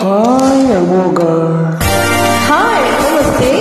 Hi ಅಮೋಘ. Hi, ನಮಸ್ತೆ.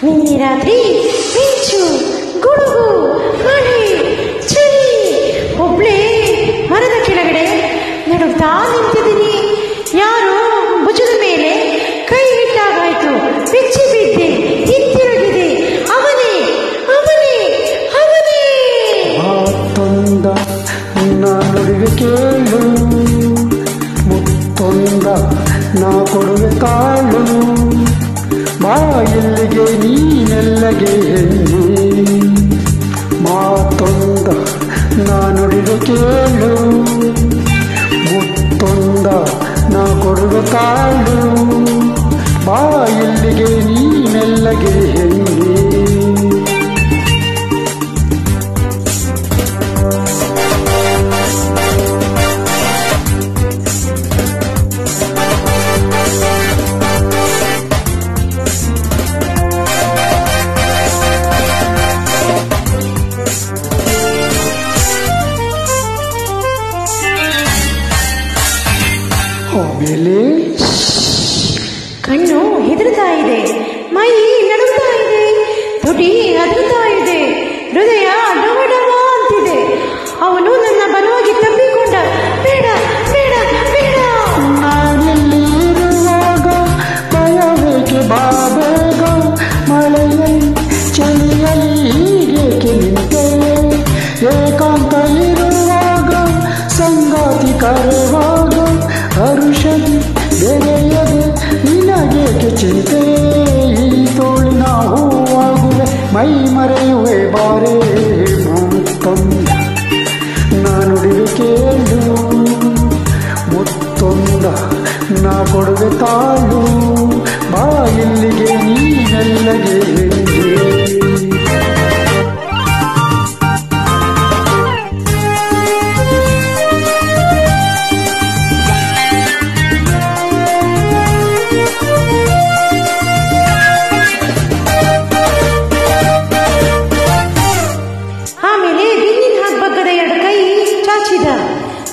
ನಿನ್ನೆ ರಾತ್ರಿ ಮಿಂಚು, ಗುಡುಗು, ಮಳೆ, ಚಳಿ, ಒಬ್ಳೇ ಮರದ ಕೆಳಗಡೆ ನಡುತ್ತಾ ನಿಂತಿದ್ದೀನಿ. ಯಾರೋ ಭುಜದ ಮೇಲೆ ಕೈ ಇಟ್ಟಾಗಾಯ್ತು. ಬೆಚ್ಚಿ ಬಿದ್ದೆ, ಹಿಂತಿರುಗಿದೆ. ಅವನೇ ಅವನೇ ಅವನೇ. ಮಾತೊಂದ ನಾನುಡಿಗೆ ಕೇಳು, ಮುತ್ತೊಂದ ನಾ ಕೊಡುವೆ ತಾಳು. ಬಾ ಎಲ್ಲಿಗೆ ನೀನೆಲ್ಲಗೆ ಹೆಣ್ಣೆ, ಮಾತೊಂದ ನಾನುಡಿಗೆ ಕೇಳು, ಮುತ್ತೊಂದ ನಾ ಕೊಡುವೆ ತಾಳು. ಬಾ ಎಲ್ಲಿಗೆ ನೀನೆಲ್ಲಗೆ ಹೆಣ್ಣೆ. ಆಮೇಲೆ ಕಣ್ಣು ಹೆದರ್ತಾ ಇದೆ, ಮೈ ನಡುತ್ತಾ ಇದೆ, ತುಟಿ ಅದುತ್ತಾ ಇದೆ, ಹೃದಯ ಡವ ಅಂತಿದೆ. ಅವನು ನನ್ನ ಬಲವಾಗಿ ತಬ್ಬಿಕೊಂಡ. ಬೇಡ ಬೇಡ ಬೇಡ. ನಾನಿಲ್ಲಿರುವಾಗ ಭಯವೇಕೆ ಬಾಬೇಗ, ಮಳೆಯಲ್ಲಿ ಚಳಿಯಲ್ಲಿ ಹೀಗೇಕೆ ನಿಂತೆ. ಏಕಾಂತ ಇರುವಾಗ ಸಂಗಾತಿ ಕರೆವಾಗ ಹರುಷದಿ ಬೆರೆಯದೆ ನಿನಗೇಕೆ ಚಿಂತೆ. ಈ ತೋಳಿನ ಹೂವಾಗುವೆ, ಮೈ ಮರೆಯುವೆ ಬಾರೇ. ಮಾತೊಂದ ನಾನುಡಿಗೆ ಕೇಳು, ಮುತ್ತೊಂದ ನಾ ಕೊಡುವೆ ತಾಳು. ಬಾ ಇಲ್ಲಿಗೆ ನೀನೆಲ್ಲಗೆ ಹೆಣ್ಣೆ.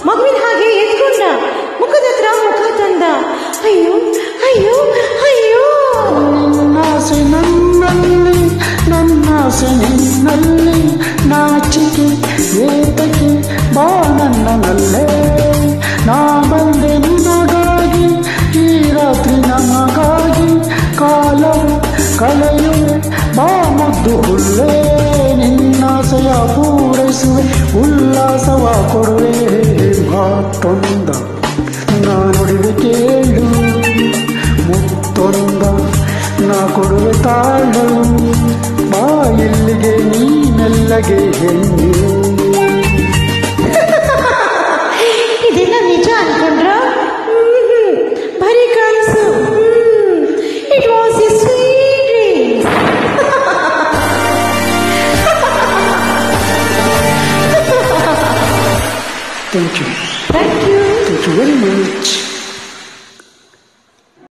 ಮಗುವಿನ ಹಾಗೆ ಎತ್ಕೊಂಡ, ಮುಖದ ಹತ್ರ ಮುಖ ತಂದ. ಅಯ್ಯೋ ಅಯ್ಯೋ ಅಯ್ಯೋ. ನನ್ನಾಸೆ ನನ್ನಲ್ಲಿ, ನನ್ನಾಸೆ ನಿನ್ನಲ್ಲಿ, ನಾಚಿಕೆ ಏತಕ್ಕೆ ಬಾ ನನ್ನಲ್ಲೇ. ನಾ ಬಂದೆ ನಿನಗಾಗಿ, ಈ ರಾತ್ರಿ ನಮಗಾಗಿ, ಕಾಲವು ಕಳೆಯುವೆ ಬಾ ಮುದ್ದು ಹುಲ್ಲೇ. ನಿನ್ನಾಸೆಯ ಪೂರೈಸುವೆ, ಉಲ್ಲಾಸವ ಕೊಡುವೆ. ಮಾತೊಂದ ನಾನುಡಿಗೆ ಕೇಳು, ಮುತ್ತೊಂದ ನಾ ಕೊಡುವೆ ತಾಳು. ಬಾ ಇಲ್ಲಿಗೆ ನೀನೆಲ್ಲಗೆ ಹೆಣ್ಣೆ. ಇದೆಲ್ಲ ನಿಜ ಅನ್ಕೊಂಡ್ರ? ಬರೀ ಕನಸು. It was A sweet dream. Thank you. Thank you. Thank you very much.